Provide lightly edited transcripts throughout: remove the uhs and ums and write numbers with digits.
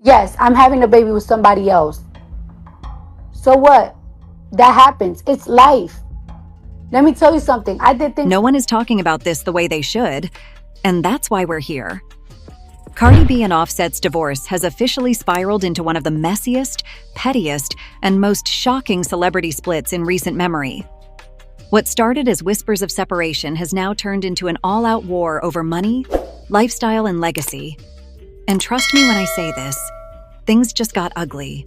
Yes, I'm having a baby with somebody else. So what? That happens. It's life. Let me tell you something. I did things. No one is talking about this the way they should, and that's why we're here. Cardi B and Offset's divorce has officially spiraled into one of the messiest, pettiest, and most shocking celebrity splits in recent memory. What started as whispers of separation has now turned into an all-out war over money, lifestyle, and legacy. And trust me when I say this, things just got ugly.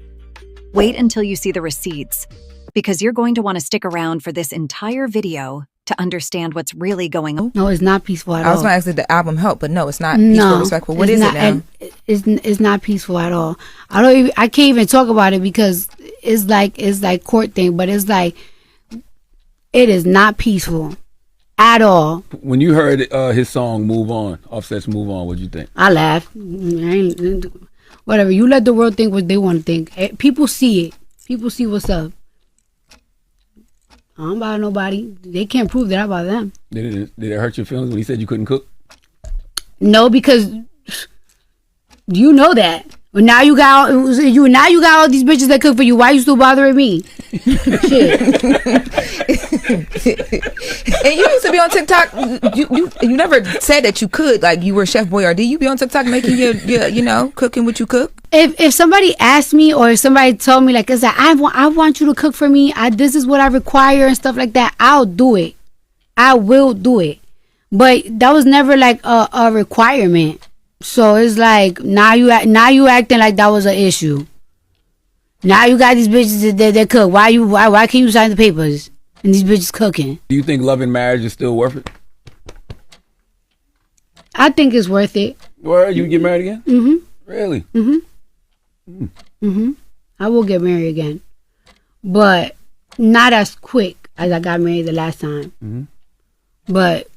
Wait until you see the receipts, because you're going to want to stick around for this entire video to understand what's really going on. No, it's not peaceful at all. I was going to ask if the album helped, but no, it's not peaceful, respectful. What is it now? It's not peaceful at all. I can't even talk about it because it's like court thing, but it's like it is not peaceful at all. When you heard his song "Move On," Offset's "Move On," what'd you think? I laughed. Whatever. You let the world think what they want to think. People see it. People see what's up. I don't bother nobody. They can't prove that I bother them. Did it hurt your feelings when he said you couldn't cook? No, because you know that. But now you got all these bitches that cook for you. Why you still bothering me? Shit. And you used to be on TikTok. You never said that you could, like you were Chef Boyardee. You be on TikTok making your cooking what you cook. If somebody asked me or if somebody told me like it's like I want you to cook for me. This is what I require and stuff like that. I'll do it. I will do it. But that was never like a requirement. So it's like now you acting like that was an issue. Now you got these bitches that cook. Why can't you sign the papers and these bitches cooking? Do you think love and marriage is still worth it? I think it's worth it. Where you get married again? Mm-hmm. Really? Mm-hmm. Mm-hmm. I will get married again, but not as quick as I got married the last time. Mm-hmm. But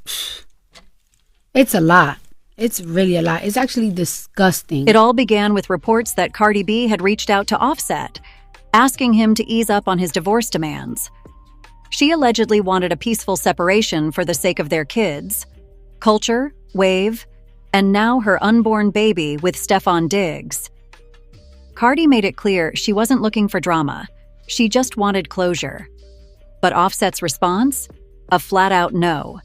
it's a lot. It's really a lot. It's actually disgusting. It all began with reports that Cardi B had reached out to Offset, asking him to ease up on his divorce demands. She allegedly wanted a peaceful separation for the sake of their kids, Culture, Wave, and now her unborn baby with Stefon Diggs. Cardi made it clear she wasn't looking for drama. She just wanted closure. But Offset's response? A flat-out no.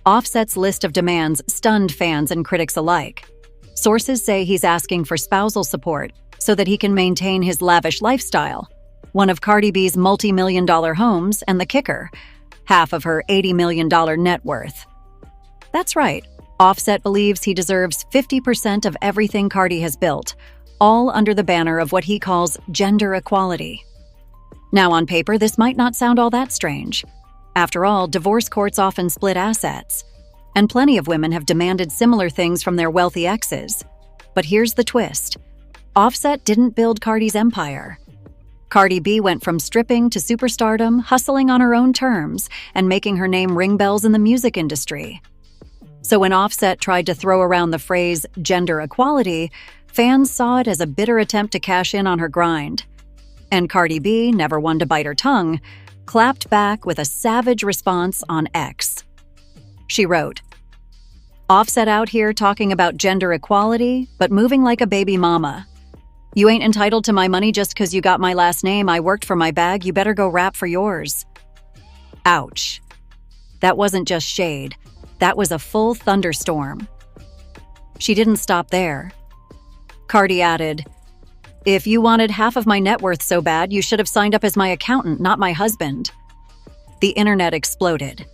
Offset's list of demands stunned fans and critics alike. Sources say he's asking for spousal support so that he can maintain his lavish lifestyle, one of Cardi B's multi-million-dollar homes, and the kicker, half of her $80 million net worth. That's right. Offset believes he deserves 50% of everything Cardi has built, all under the banner of what he calls gender equality. Now, on paper, this might not sound all that strange. After all, divorce courts often split assets, and plenty of women have demanded similar things from their wealthy exes. But here's the twist. Offset didn't build Cardi's empire. Cardi B went from stripping to superstardom, hustling on her own terms, and making her name ring bells in the music industry. So when Offset tried to throw around the phrase gender equality, fans saw it as a bitter attempt to cash in on her grind. And Cardi B, never one to bite her tongue, clapped back with a savage response on X. She wrote, "Offset out here talking about gender equality, but moving like a baby mama. You ain't entitled to my money just 'cause you got my last name. I worked for my bag. You better go rap for yours." Ouch. That wasn't just shade. That was a full thunderstorm. She didn't stop there. Cardi added, "If you wanted half of my net worth so bad, you should have signed up as my accountant, not my husband." The internet exploded.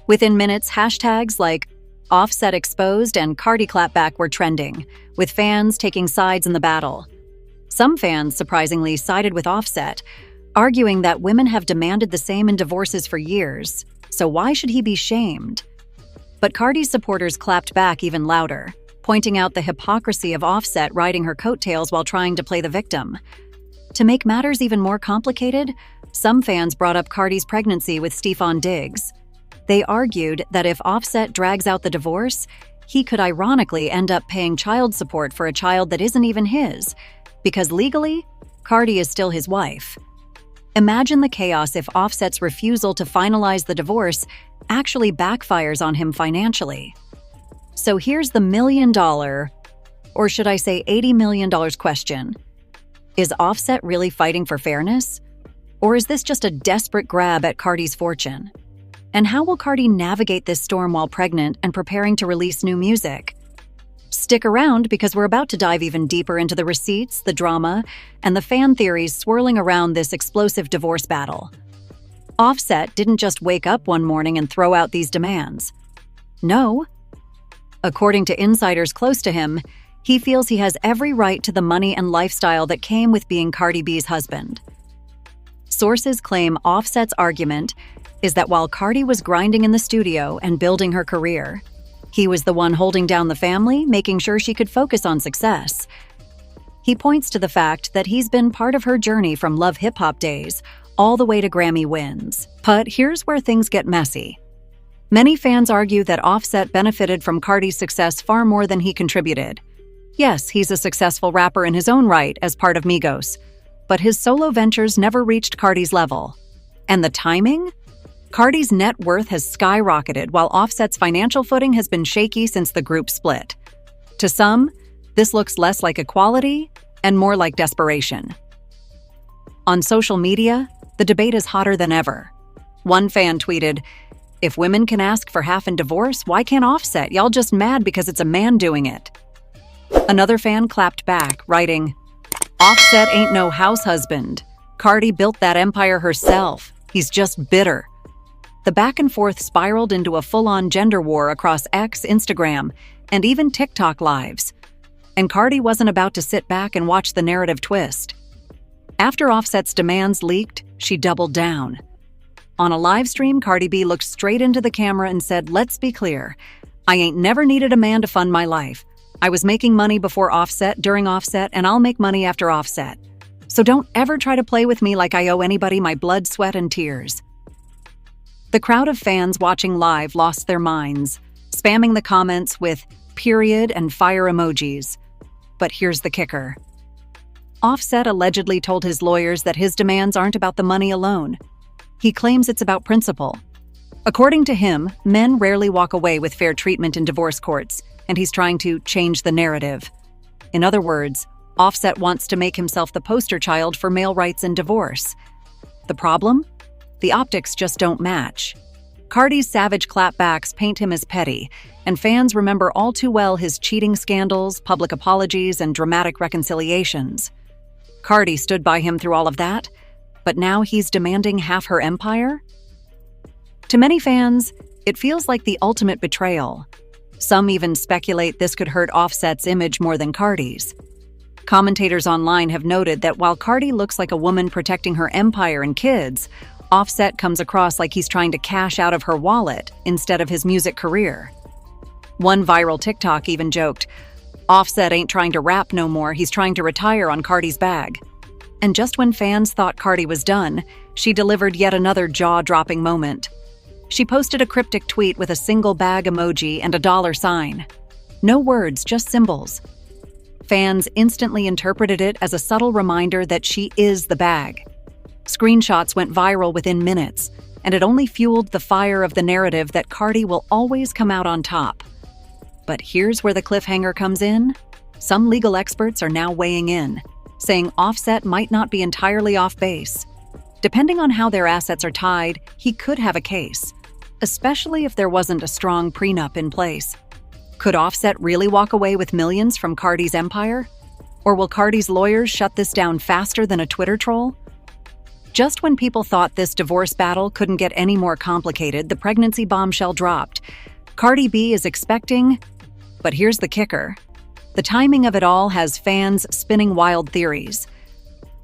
Within minutes, hashtags like Offset Exposed and Cardi Clapback were trending, with fans taking sides in the battle. Some fans, surprisingly, sided with Offset, arguing that women have demanded the same in divorces for years, so why should he be shamed? But Cardi's supporters clapped back even louder, pointing out the hypocrisy of Offset riding her coattails while trying to play the victim. To make matters even more complicated, some fans brought up Cardi's pregnancy with Stefon Diggs. They argued that if Offset drags out the divorce, he could ironically end up paying child support for a child that isn't even his, because legally, Cardi is still his wife. Imagine the chaos if Offset's refusal to finalize the divorce actually backfires on him financially. So here's the million-dollar, or should I say $80 million question. Is Offset really fighting for fairness? Or is this just a desperate grab at Cardi's fortune? And how will Cardi navigate this storm while pregnant and preparing to release new music? Stick around because we're about to dive even deeper into the receipts, the drama, and the fan theories swirling around this explosive divorce battle. Offset didn't just wake up one morning and throw out these demands. No. According to insiders close to him, he feels he has every right to the money and lifestyle that came with being Cardi B's husband. Sources claim Offset's argument is that while Cardi was grinding in the studio and building her career, he was the one holding down the family, making sure she could focus on success. He points to the fact that he's been part of her journey from Love Hip Hop days all the way to Grammy wins. But here's where things get messy. Many fans argue that Offset benefited from Cardi's success far more than he contributed. Yes, he's a successful rapper in his own right as part of Migos, but his solo ventures never reached Cardi's level. And the timing? Cardi's net worth has skyrocketed while Offset's financial footing has been shaky since the group split. To some, this looks less like equality and more like desperation. On social media, the debate is hotter than ever. One fan tweeted, "If women can ask for half in divorce, why can't Offset? Y'all just mad because it's a man doing it." Another fan clapped back, writing, "Offset ain't no house husband. Cardi built that empire herself. He's just bitter." The back and forth spiraled into a full-on gender war across X, Instagram, and even TikTok lives. And Cardi wasn't about to sit back and watch the narrative twist. After Offset's demands leaked, she doubled down. On a live stream, Cardi B looked straight into the camera and said, "Let's be clear. I ain't never needed a man to fund my life. I was making money before Offset, during Offset, and I'll make money after Offset. So don't ever try to play with me like I owe anybody my blood, sweat, and tears." The crowd of fans watching live lost their minds, spamming the comments with period and fire emojis. But here's the kicker. Offset allegedly told his lawyers that his demands aren't about the money alone. He claims it's about principle. According to him, men rarely walk away with fair treatment in divorce courts, and he's trying to change the narrative. In other words, Offset wants to make himself the poster child for male rights in divorce. The problem? The optics just don't match. Cardi's savage clapbacks paint him as petty, and fans remember all too well his cheating scandals, public apologies, and dramatic reconciliations. Cardi stood by him through all of that, but now he's demanding half her empire? To many fans, it feels like the ultimate betrayal. Some even speculate this could hurt Offset's image more than Cardi's. Commentators online have noted that while Cardi looks like a woman protecting her empire and kids, Offset comes across like he's trying to cash out of her wallet instead of his music career. One viral TikTok even joked, "Offset ain't trying to rap no more, he's trying to retire on Cardi's bag." And just when fans thought Cardi was done, she delivered yet another jaw-dropping moment. She posted a cryptic tweet with a single bag emoji and a dollar sign. No words, just symbols. Fans instantly interpreted it as a subtle reminder that she is the bag. Screenshots went viral within minutes, and it only fueled the fire of the narrative that Cardi will always come out on top. But here's where the cliffhanger comes in. Some legal experts are now weighing in, saying Offset might not be entirely off base. Depending on how their assets are tied, he could have a case, especially if there wasn't a strong prenup in place. Could Offset really walk away with millions from Cardi's empire? Or will Cardi's lawyers shut this down faster than a Twitter troll? Just when people thought this divorce battle couldn't get any more complicated, the pregnancy bombshell dropped. Cardi B is expecting, but here's the kicker. The timing of it all has fans spinning wild theories.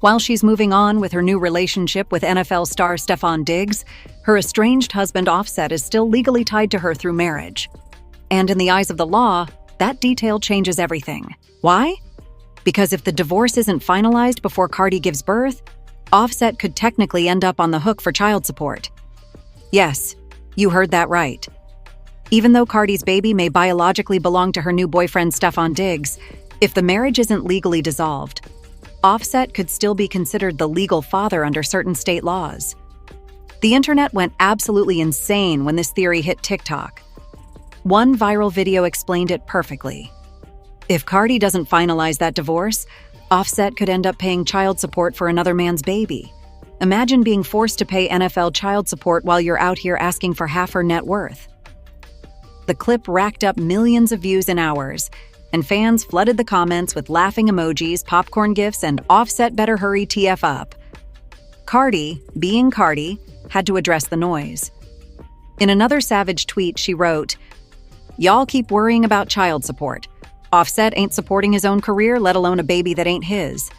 While she's moving on with her new relationship with NFL star Stefon Diggs, her estranged husband Offset is still legally tied to her through marriage. And in the eyes of the law, that detail changes everything. Why? Because if the divorce isn't finalized before Cardi gives birth, Offset could technically end up on the hook for child support. Yes, you heard that right. Even though Cardi's baby may biologically belong to her new boyfriend Stefon Diggs, if the marriage isn't legally dissolved, Offset could still be considered the legal father under certain state laws. The internet went absolutely insane when this theory hit TikTok. One viral video explained it perfectly. If Cardi doesn't finalize that divorce, Offset could end up paying child support for another man's baby. Imagine being forced to pay NFL child support while you're out here asking for half her net worth. The clip racked up millions of views in hours, and fans flooded the comments with laughing emojis, popcorn gifs, and Offset better hurry TF up. Cardi, being Cardi, had to address the noise. In another savage tweet, she wrote, "Y'all keep worrying about child support. Offset ain't supporting his own career, let alone a baby that ain't his."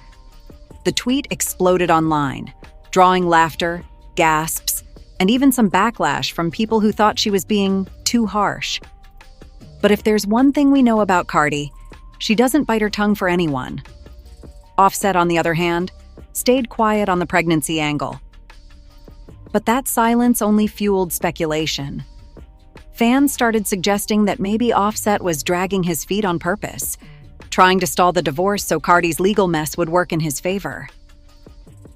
The tweet exploded online, drawing laughter, gasps, and even some backlash from people who thought she was being too harsh. But if there's one thing we know about Cardi, she doesn't bite her tongue for anyone. Offset, on the other hand, stayed quiet on the pregnancy angle. But that silence only fueled speculation. Fans started suggesting that maybe Offset was dragging his feet on purpose, trying to stall the divorce so Cardi's legal mess would work in his favor.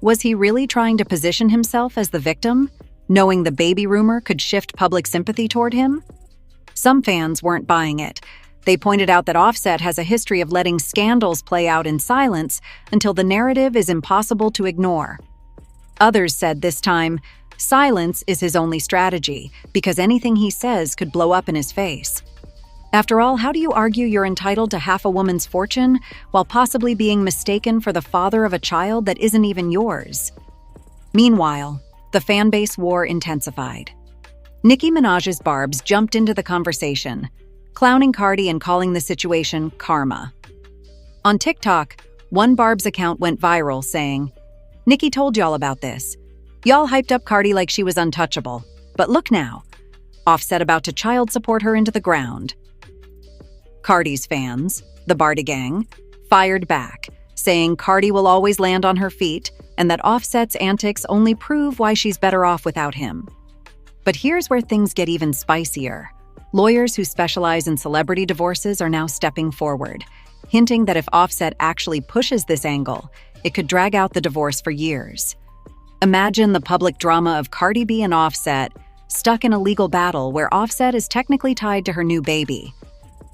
Was he really trying to position himself as the victim, knowing the baby rumor could shift public sympathy toward him? Some fans weren't buying it. They pointed out that Offset has a history of letting scandals play out in silence until the narrative is impossible to ignore. Others said this time, silence is his only strategy, because anything he says could blow up in his face. After all, how do you argue you're entitled to half a woman's fortune while possibly being mistaken for the father of a child that isn't even yours? Meanwhile, the fanbase war intensified. Nicki Minaj's Barbs jumped into the conversation, clowning Cardi and calling the situation karma. On TikTok, one Barb's account went viral saying, "Nicki told y'all about this. Y'all hyped up Cardi like she was untouchable. But look now, Offset about to child support her into the ground." Cardi's fans, the Bardi gang, fired back, saying Cardi will always land on her feet and that Offset's antics only prove why she's better off without him. But here's where things get even spicier. Lawyers who specialize in celebrity divorces are now stepping forward, hinting that if Offset actually pushes this angle, it could drag out the divorce for years. Imagine the public drama of Cardi B and Offset stuck in a legal battle where Offset is technically tied to her new baby.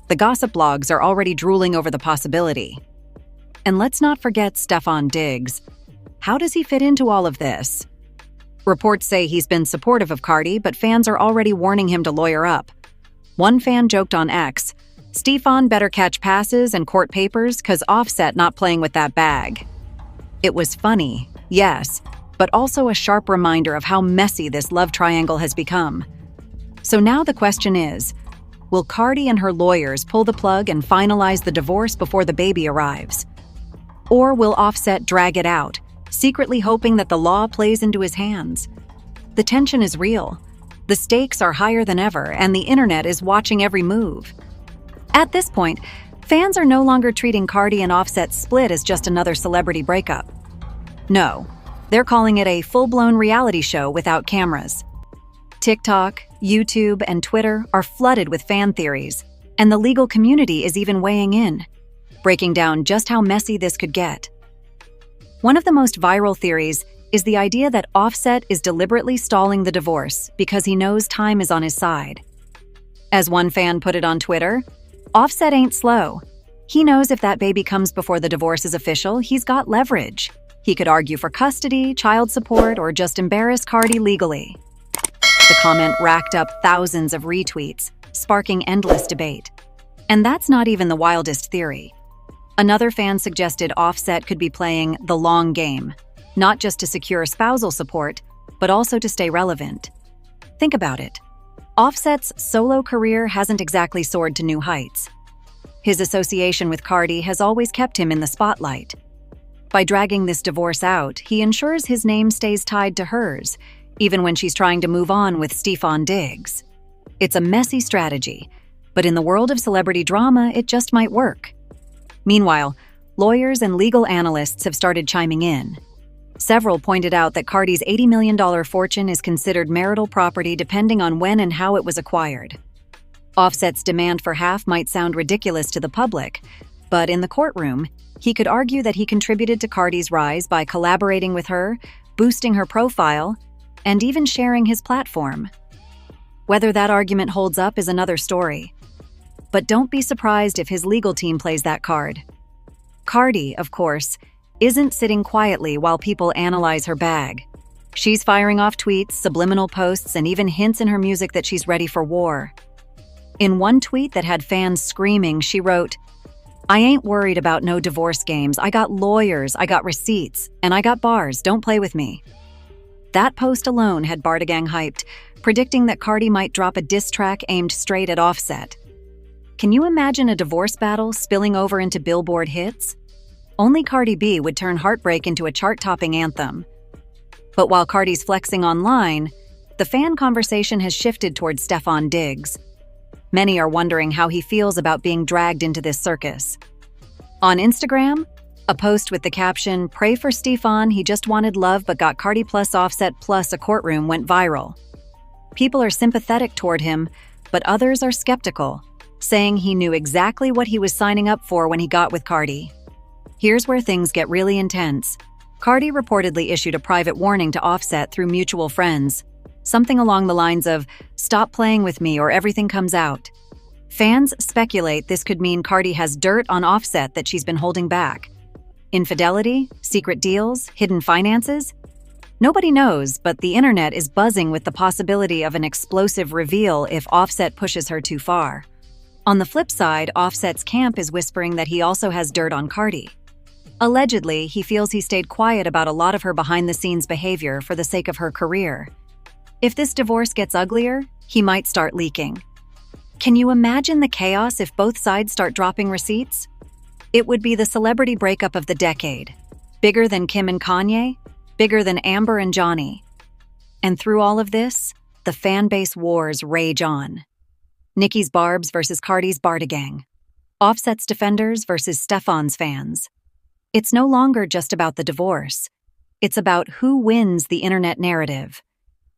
The gossip blogs are already drooling over the possibility. And let's not forget Stefon Diggs. How does he fit into all of this? Reports say he's been supportive of Cardi, but fans are already warning him to lawyer up. One fan joked on X, "Stefon better catch passes and court papers cause Offset not playing with that bag." It was funny, yes, but also a sharp reminder of how messy this love triangle has become. So now the question is, will Cardi and her lawyers pull the plug and finalize the divorce before the baby arrives? Or will Offset drag it out, secretly hoping that the law plays into his hands? The tension is real. The stakes are higher than ever, and the internet is watching every move. At this point, fans are no longer treating Cardi and Offset's split as just another celebrity breakup. No, they're calling it a full-blown reality show without cameras. TikTok, YouTube, and Twitter are flooded with fan theories, and the legal community is even weighing in, breaking down just how messy this could get. One of the most viral theories is the idea that Offset is deliberately stalling the divorce because he knows time is on his side. As one fan put it on Twitter, Offset ain't slow. He knows if that baby comes before the divorce is official, he's got leverage. He could argue for custody, child support, or just embarrass Cardi legally. The comment racked up thousands of retweets, sparking endless debate. And that's not even the wildest theory. Another fan suggested Offset could be playing the long game, not just to secure spousal support, but also to stay relevant. Think about it. Offset's solo career hasn't exactly soared to new heights. His association with Cardi has always kept him in the spotlight. By dragging this divorce out, he ensures his name stays tied to hers, even when she's trying to move on with Stefon Diggs. It's a messy strategy, but in the world of celebrity drama, it just might work. Meanwhile, lawyers and legal analysts have started chiming in. Several pointed out that Cardi's $80 million fortune is considered marital property depending on when and how it was acquired. Offset's demand for half might sound ridiculous to the public, but in the courtroom, he could argue that he contributed to Cardi's rise by collaborating with her, boosting her profile, and even sharing his platform. Whether that argument holds up is another story. But don't be surprised if his legal team plays that card. Cardi, of course, isn't sitting quietly while people analyze her bag. She's firing off tweets, subliminal posts, and even hints in her music that she's ready for war. In one tweet that had fans screaming, she wrote, "I ain't worried about no divorce games. I got lawyers, I got receipts, and I got bars. Don't play with me." That post alone had Bardigang hyped, predicting that Cardi might drop a diss track aimed straight at Offset. Can you imagine a divorce battle spilling over into Billboard hits? Only Cardi B would turn Heartbreak into a chart-topping anthem. But while Cardi's flexing online, the fan conversation has shifted towards Stefon Diggs. Many are wondering how he feels about being dragged into this circus. On Instagram, a post with the caption, "Pray for Stefon, he just wanted love but got Cardi plus Offset plus a courtroom," went viral. People are sympathetic toward him, but others are skeptical, saying he knew exactly what he was signing up for when he got with Cardi. Here's where things get really intense. Cardi reportedly issued a private warning to Offset through mutual friends, something along the lines of, "Stop playing with me or everything comes out." Fans speculate this could mean Cardi has dirt on Offset that she's been holding back. Infidelity, secret deals, hidden finances? Nobody knows, but the internet is buzzing with the possibility of an explosive reveal if Offset pushes her too far. On the flip side, Offset's camp is whispering that he also has dirt on Cardi. Allegedly, he feels he stayed quiet about a lot of her behind-the-scenes behavior for the sake of her career. If this divorce gets uglier, he might start leaking. Can you imagine the chaos if both sides start dropping receipts? It would be the celebrity breakup of the decade. Bigger than Kim and Kanye, bigger than Amber and Johnny. And through all of this, the fan base wars rage on. Nicki's Barbs versus Cardi's Bardigang. Offset's defenders versus Stefon's fans. It's no longer just about the divorce. It's about who wins the internet narrative.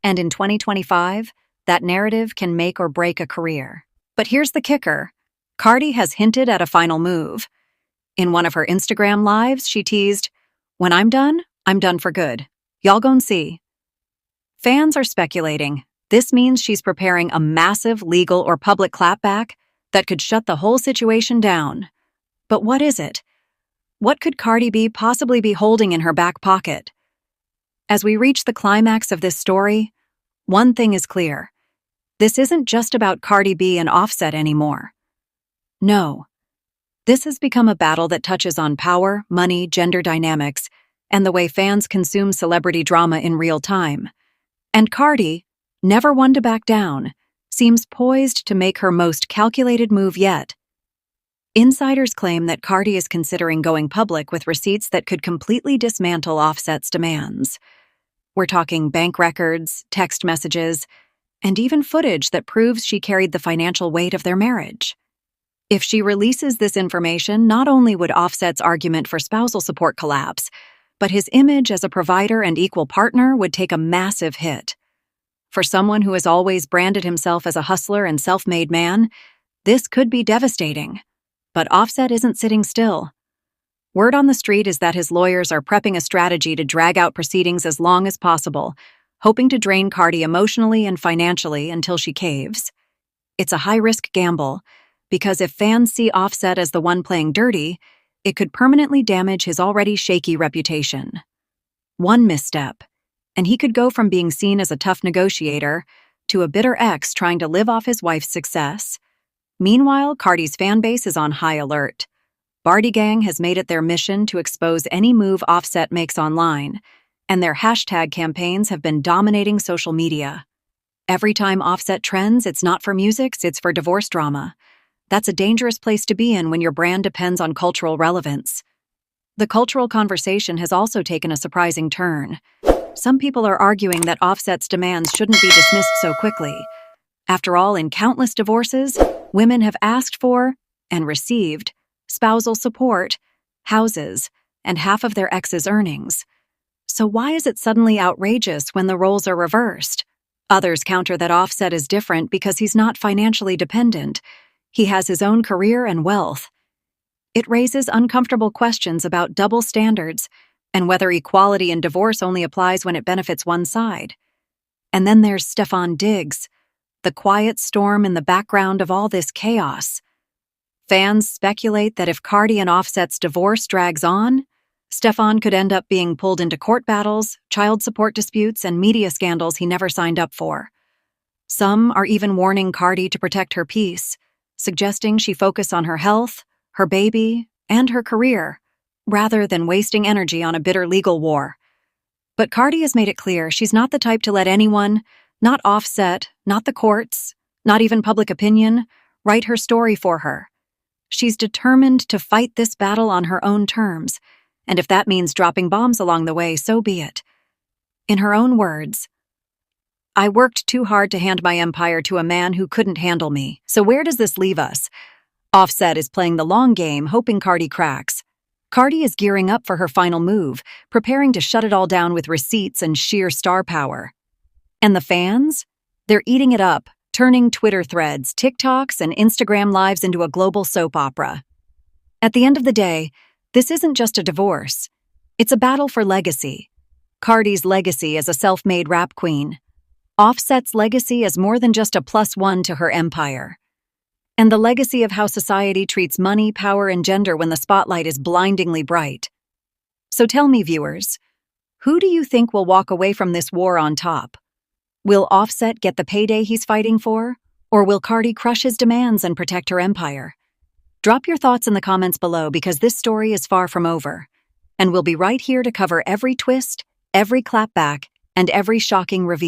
And in 2025, that narrative can make or break a career. But here's the kicker. Cardi has hinted at a final move. In one of her Instagram lives, she teased, "When I'm done for good. Y'all gon' see." Fans are speculating. This means she's preparing a massive legal or public clapback that could shut the whole situation down. But what is it? What could Cardi B possibly be holding in her back pocket? As we reach the climax of this story, one thing is clear. This isn't just about Cardi B and Offset anymore. No. This has become a battle that touches on power, money, gender dynamics, and the way fans consume celebrity drama in real time. And Cardi, never one to back down, seems poised to make her most calculated move yet. Insiders claim that Cardi is considering going public with receipts that could completely dismantle Offset's demands. We're talking bank records, text messages, and even footage that proves she carried the financial weight of their marriage. If she releases this information, not only would Offset's argument for spousal support collapse, but his image as a provider and equal partner would take a massive hit. For someone who has always branded himself as a hustler and self-made man, this could be devastating. But Offset isn't sitting still. Word on the street is that his lawyers are prepping a strategy to drag out proceedings as long as possible, hoping to drain Cardi emotionally and financially until she caves. It's a high-risk gamble, because if fans see Offset as the one playing dirty, it could permanently damage his already shaky reputation. One misstep, and he could go from being seen as a tough negotiator to a bitter ex trying to live off his wife's success. Meanwhile, Cardi's fanbase is on high alert. Bardigang has made it their mission to expose any move Offset makes online, and their hashtag campaigns have been dominating social media. Every time Offset trends, it's not for music, it's for divorce drama. That's a dangerous place to be in when your brand depends on cultural relevance. The cultural conversation has also taken a surprising turn. Some people are arguing that Offset's demands shouldn't be dismissed so quickly. After all, in countless divorces, women have asked for, and received, spousal support, houses, and half of their ex's earnings. So why is it suddenly outrageous when the roles are reversed? Others counter that Offset is different because he's not financially dependent. He has his own career and wealth. It raises uncomfortable questions about double standards and whether equality in divorce only applies when it benefits one side. And then there's Stefon Diggs, the quiet storm in the background of all this chaos. Fans speculate that if Cardi and Offset's divorce drags on, Stefon could end up being pulled into court battles, child support disputes, and media scandals he never signed up for. Some are even warning Cardi to protect her peace, suggesting she focus on her health, her baby, and her career, rather than wasting energy on a bitter legal war. But Cardi has made it clear she's not the type to let anyone, not Offset, not the courts, not even public opinion, write her story for her. She's determined to fight this battle on her own terms, and if that means dropping bombs along the way, so be it. In her own words, "I worked too hard to hand my empire to a man who couldn't handle me. So where does this leave us?" Offset is playing the long game, hoping Cardi cracks. Cardi is gearing up for her final move, preparing to shut it all down with receipts and sheer star power. And the fans? They're eating it up, turning Twitter threads, TikToks, and Instagram lives into a global soap opera. At the end of the day, this isn't just a divorce. It's a battle for legacy. Cardi's legacy as a self-made rap queen. Offset's legacy as more than just a +1 to her empire. And the legacy of how society treats money, power, and gender when the spotlight is blindingly bright. So tell me, viewers, who do you think will walk away from this war on top? Will Offset get the payday he's fighting for? Or will Cardi crush his demands and protect her empire? Drop your thoughts in the comments below because this story is far from over. And we'll be right here to cover every twist, every clapback, and every shocking reveal.